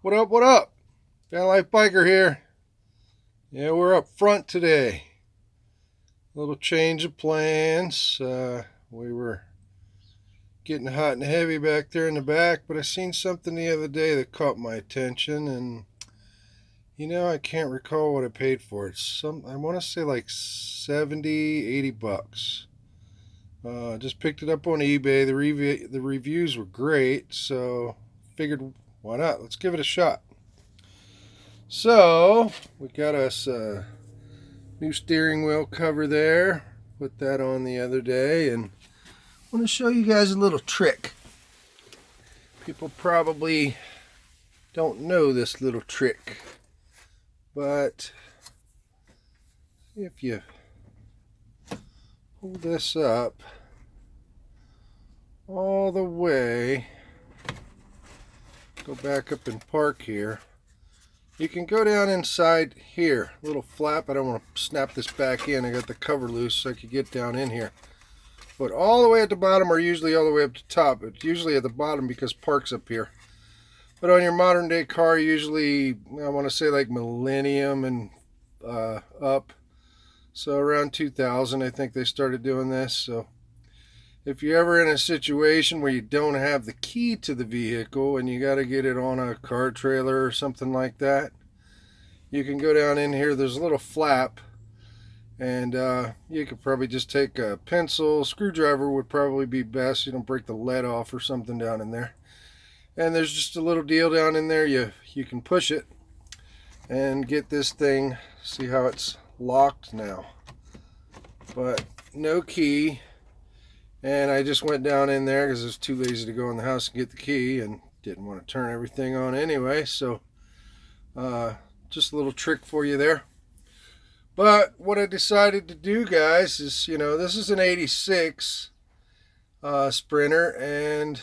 What up, what up? VanLife Biker here. Yeah, we're up front today. A little change of plans. We were getting hot and heavy back there in the back, but I seen something the other day that caught my attention, and I can't recall what I paid for it. I want to say like 70, 80 bucks. Just picked it up on eBay. The reviews were great, so figured, why not? Let's give it a shot. So we got us a new steering wheel cover there. Put that on the other day, and I want to show you guys a little trick. People probably don't know this little trick, but if you pull this up all the way, go back up and park here, you can go down inside here, little flap. I don't want to snap this back in. I got the cover loose so I could get down in here. But all the way at the bottom, or usually all the way up to top. It's usually at the bottom because park's up here. But on your modern day car, usually, I want to say like Millennium and up. So around 2000, I think they started doing this. So if you're ever in a situation where you don't have the key to the vehicle and you got to get it on a car trailer or something like that, you can go down in here. There's a little flap, and you could probably just take a pencil. Screwdriver would probably be best. You don't break the lead off or something down in there. And there's just a little deal down in there. You can push it and get this thing. See how it's locked now, but no key. And I just went down in there because I was too lazy to go in the house and get the key, and didn't want to turn everything on anyway. So just a little trick for you there. But what I decided to do, guys, is, this is an 86 Sprinter, and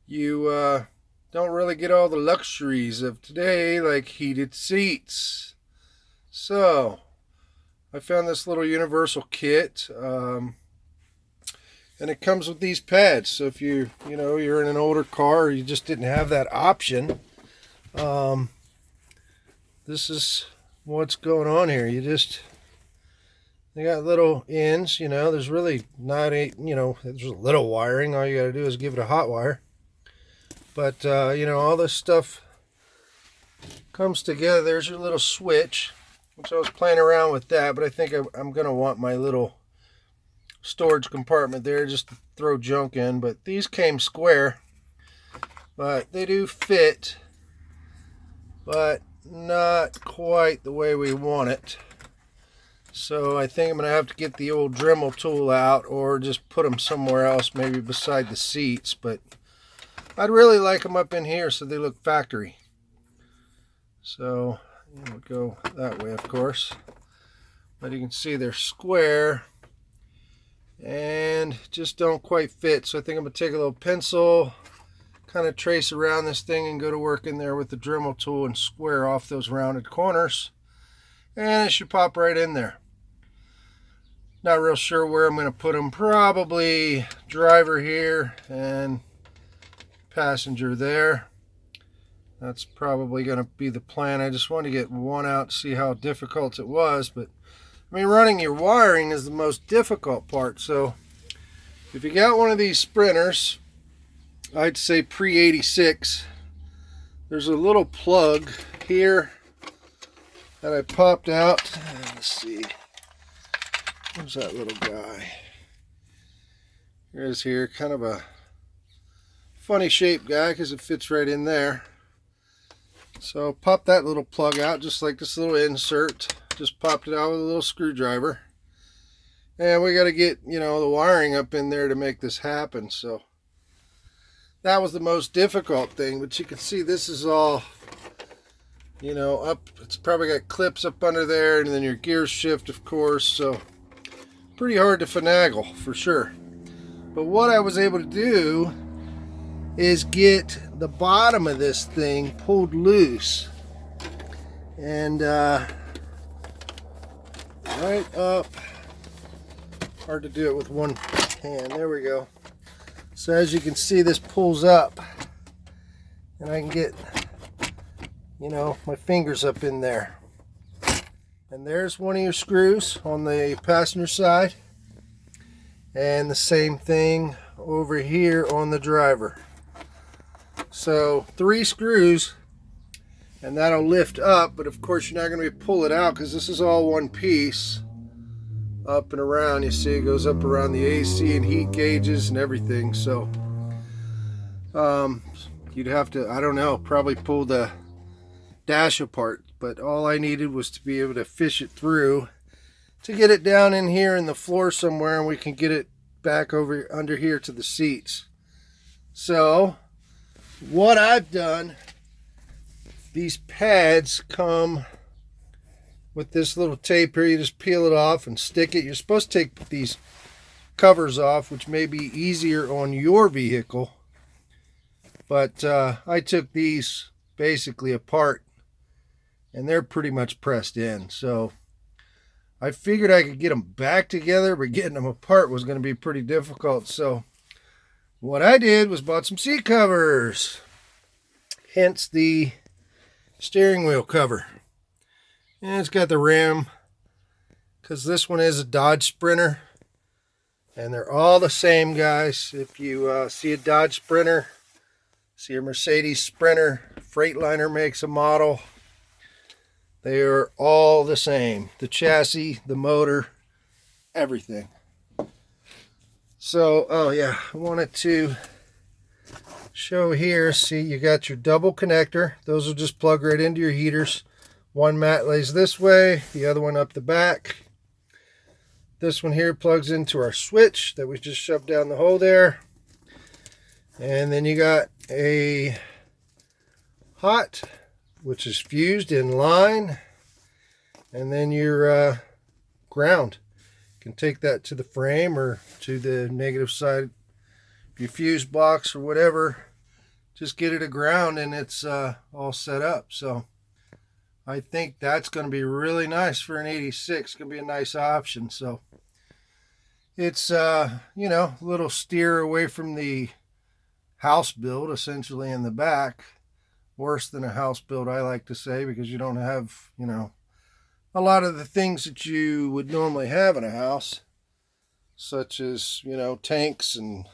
you don't really get all the luxuries of today, like heated seats. So I found this little universal kit. And it comes with these pads. So if you're in an older car, or you just didn't have that option, this is what's going on here. They got little ends, there's really not there's a little wiring. All you got to do is give it a hot wire. But, all this stuff comes together. There's your little switch, which I was playing around with that, but I think I'm going to want my little storage compartment there just to throw junk in. But these came square, but they do fit, but not quite the way we want it. So I think I'm gonna have to get the old Dremel tool out, or just put them somewhere else, maybe beside the seats. But I'd really like them up in here so they look factory. So we'll go that way, of course, but you can see they're square and just don't quite fit. So I think I'm gonna take a little pencil, kind of trace around this thing, and go to work in there with the Dremel tool and square off those rounded corners, and it should pop right in there. Not real sure where I'm going to put them. Probably driver here and passenger there. That's probably going to be the plan. I just want to get one out to see how difficult it was. But I mean, running your wiring is the most difficult part. So if you got one of these Sprinters, I'd say pre-86, there's a little plug here that I popped out. Let's see. Where's that little guy? Here it is here. Kind of a funny shaped guy because it fits right in there. So pop that little plug out, just like this little insert. Just popped it out with a little screwdriver. And we got to get, the wiring up in there to make this happen. So that was the most difficult thing. But you can see this is all, up. It's probably got clips up under there, and then your gear shift, of course. So pretty hard to finagle for sure. But what I was able to do is get the bottom of this thing pulled loose, and right up. Hard to do it with one hand. There we go. So as you can see, this pulls up, and I can get you know, my fingers up in there. And there's one of your screws on the passenger side. And the same thing over here on the driver. So 3 screws, and that'll lift up, but of course you're not going to pull it out because this is all one piece. Up and around, you see it goes up around the AC and heat gauges and everything. So you'd have to, I don't know, probably pull the dash apart, but all I needed was to be able to fish it through to get it down in here in the floor somewhere, and we can get it back over under here to the seats. So what I've done, these pads come with this little tape here. You just peel it off and stick it. You're supposed to take these covers off, which may be easier on your vehicle, but I took these basically apart and they're pretty much pressed in. So I figured I could get them back together, but getting them apart was going to be pretty difficult. So what I did was bought some seat covers, hence the steering wheel cover. And it's got the rim, because this one is a Dodge Sprinter, and they're all the same, guys. If you see a Dodge Sprinter, see a Mercedes Sprinter, Freightliner makes a model, they are all the same. The chassis, the motor, everything. So, oh yeah, I wanted to show here. See, you got your double connector. Those will just plug right into your heaters. One mat lays this way, the other one up the back. This one here plugs into our switch that we just shoved down the hole there. And then you got a hot, which is fused in line, and then your ground. You can take that to the frame or to the negative side of your fuse box or whatever. Just get it a ground and it's all set up. So I think that's going to be really nice for an 86. It's going to be a nice option. So it's you know, a little steer away from the house build essentially in the back. Worse than a house build, I like to say, because you don't have, you know, a lot of the things that you would normally have in a house, such as, you know, tanks and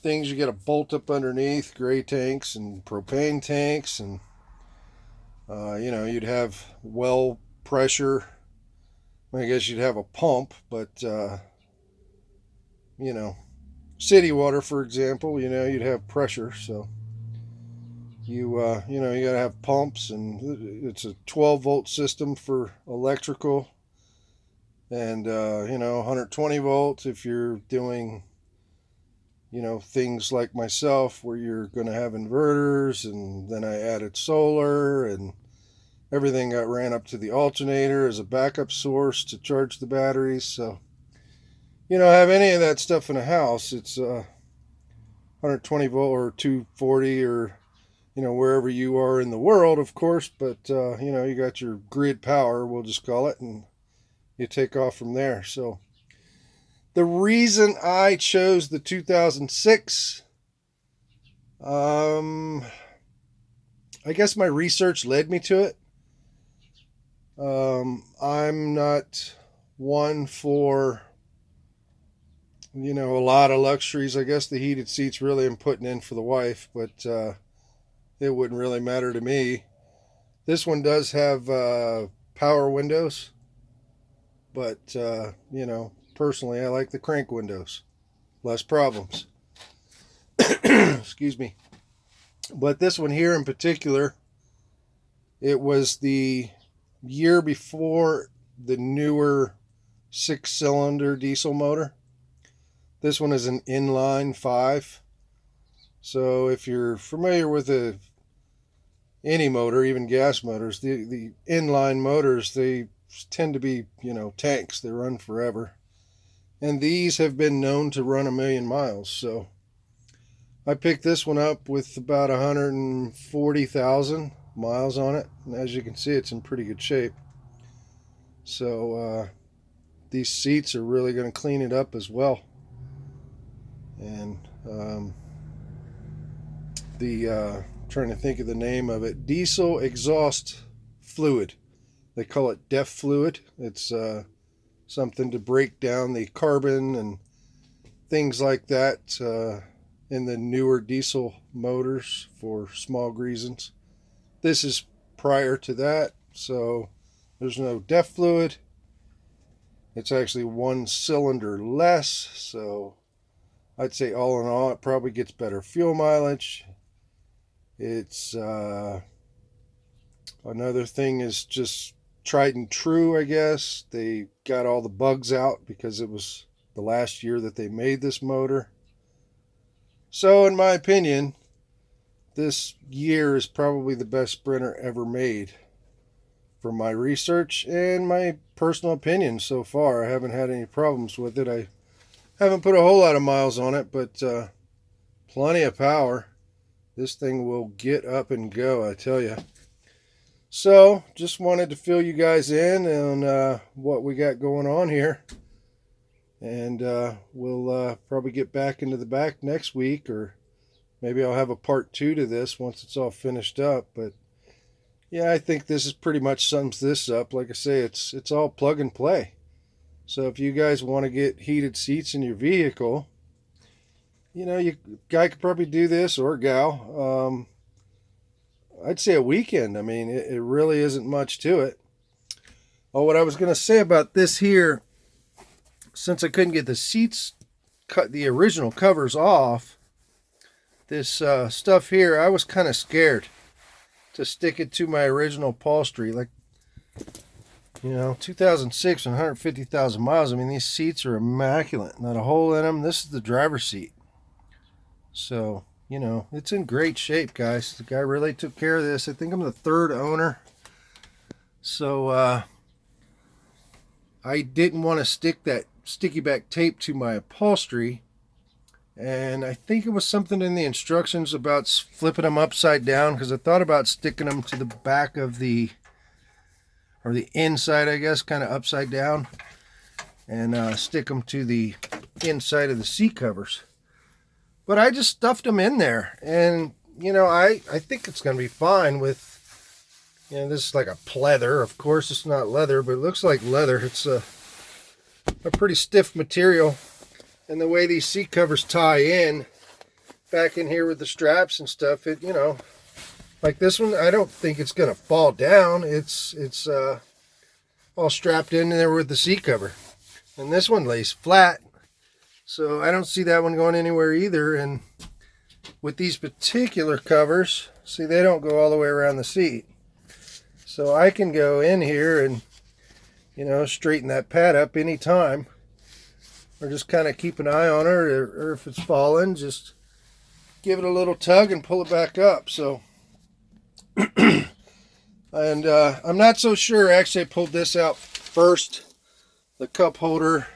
things you got to bolt up underneath, gray tanks and propane tanks, and you know, you'd have well pressure. I guess you'd have a pump, but you know, city water, for example, you know, you'd have pressure. So you know, you got to have pumps, and it's a 12-volt system for electrical, and you know, 120 volts if you're doing, you know, things like myself where you're going to have inverters. And then I added solar, and everything got ran up to the alternator as a backup source to charge the batteries. So you know, have any of that stuff in a house, it's 120 volt or 240, or you know, wherever you are in the world, of course. But you know, you got your grid power, we'll just call it, and you take off from there. So the reason I chose the 2006, I guess my research led me to it. I'm not one for, you know, a lot of luxuries. I guess the heated seats really I'm putting in for the wife, but it wouldn't really matter to me. This one does have power windows, but you know, personally I like the crank windows. Less problems. Excuse me. But this one here in particular, it was the year before the newer 6-cylinder diesel motor. This one is an inline 5. So if you're familiar with any motor, even gas motors, the inline motors, they tend to be, you know, tanks. They run forever. And these have been known to run 1,000,000 miles. So I picked this one up with about 140,000 miles on it. And as you can see, it's in pretty good shape. So these seats are really going to clean it up as well. And the trying to think of the name of it. Diesel exhaust fluid. They call it DEF fluid. It's something to break down the carbon and things like that in the newer diesel motors for smog reasons. This is prior to that, so there's no DEF fluid. It's actually one cylinder less, so I'd say all in all it probably gets better fuel mileage. It's another thing is just tried and true, I guess. They got all the bugs out because it was the last year that they made this motor. So in my opinion, this year is probably the best Sprinter ever made. From my research and my personal opinion so far, I haven't had any problems with it. I haven't put a whole lot of miles on it, but plenty of power. This thing will get up and go, I tell you. So, just wanted to fill you guys in on what we got going on here. And we'll probably get back into the back next week, or maybe I'll have a part 2 to this once it's all finished up. But yeah, I think this is pretty much sums this up. Like I say, it's all plug and play. So if you guys want to get heated seats in your vehicle, you know, guy could probably do this, or gal. I'd say a weekend. I mean, it really isn't much to it. Oh, what I was going to say about this here, since I couldn't get the seats, the original covers off, this stuff here, I was kind of scared to stick it to my original upholstery. Like, you know, 2006 and 150,000 miles. I mean, these seats are immaculate. Not a hole in them. This is the driver's seat. So, you know, it's in great shape, guys. The guy really took care of this. I think I'm the 3rd owner. So, I didn't want to stick that sticky back tape to my upholstery. And I think it was something in the instructions about flipping them upside down, because I thought about sticking them to the back of the, or the inside, I guess, kind of upside down, and stick them to the inside of the seat covers. But I just stuffed them in there, and, you know, I think it's going to be fine with, you know, this is like a pleather. Of course, it's not leather, but it looks like leather. It's a pretty stiff material. And the way these seat covers tie in back in here with the straps and stuff, it, you know, like this one, I don't think it's going to fall down. It's all strapped in there with the seat cover. And this one lays flat, so I don't see that one going anywhere either. And with these particular covers, see, they don't go all the way around the seat. So I can go in here and, you know, straighten that pad up anytime. Or just kind of keep an eye on it, or if it's fallen, just give it a little tug and pull it back up. So, and I'm not so sure. Actually, I pulled this out first, the cup holder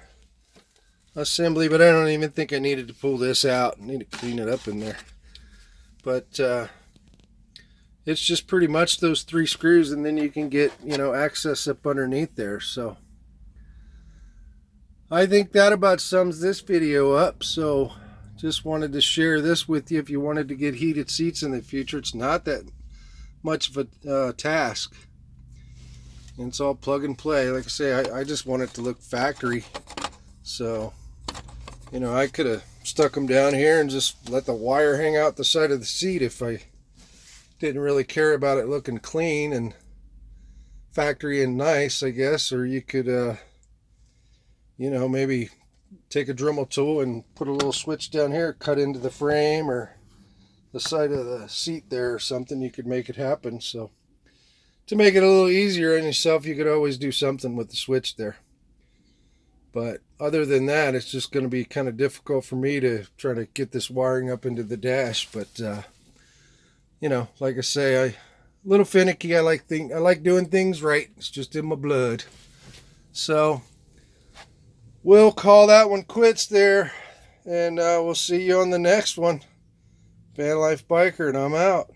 assembly, but I don't even think I needed to pull this out. I need to clean it up in there. But it's just pretty much those 3 screws, and then you can get, you know, access up underneath there. So I think that about sums this video up. So just wanted to share this with you. If you wanted to get heated seats in the future, it's not that much of a task. And it's all plug and play. Like I say, I just want it to look factory. So, you know, I could have stuck them down here and just let the wire hang out the side of the seat if I didn't really care about it looking clean and factory and nice, I guess. Or you could you know, maybe take a Dremel tool and put a little switch down here, cut into the frame or the side of the seat there or something. You could make it happen. So to make it a little easier on yourself, you could always do something with the switch there. But other than that, it's just going to be kind of difficult for me to try to get this wiring up into the dash. But you know, like I say, a little finicky. I like doing things right. It's just in my blood. So we'll call that one quits there, and we'll see you on the next one. VanLife Biker, and I'm out.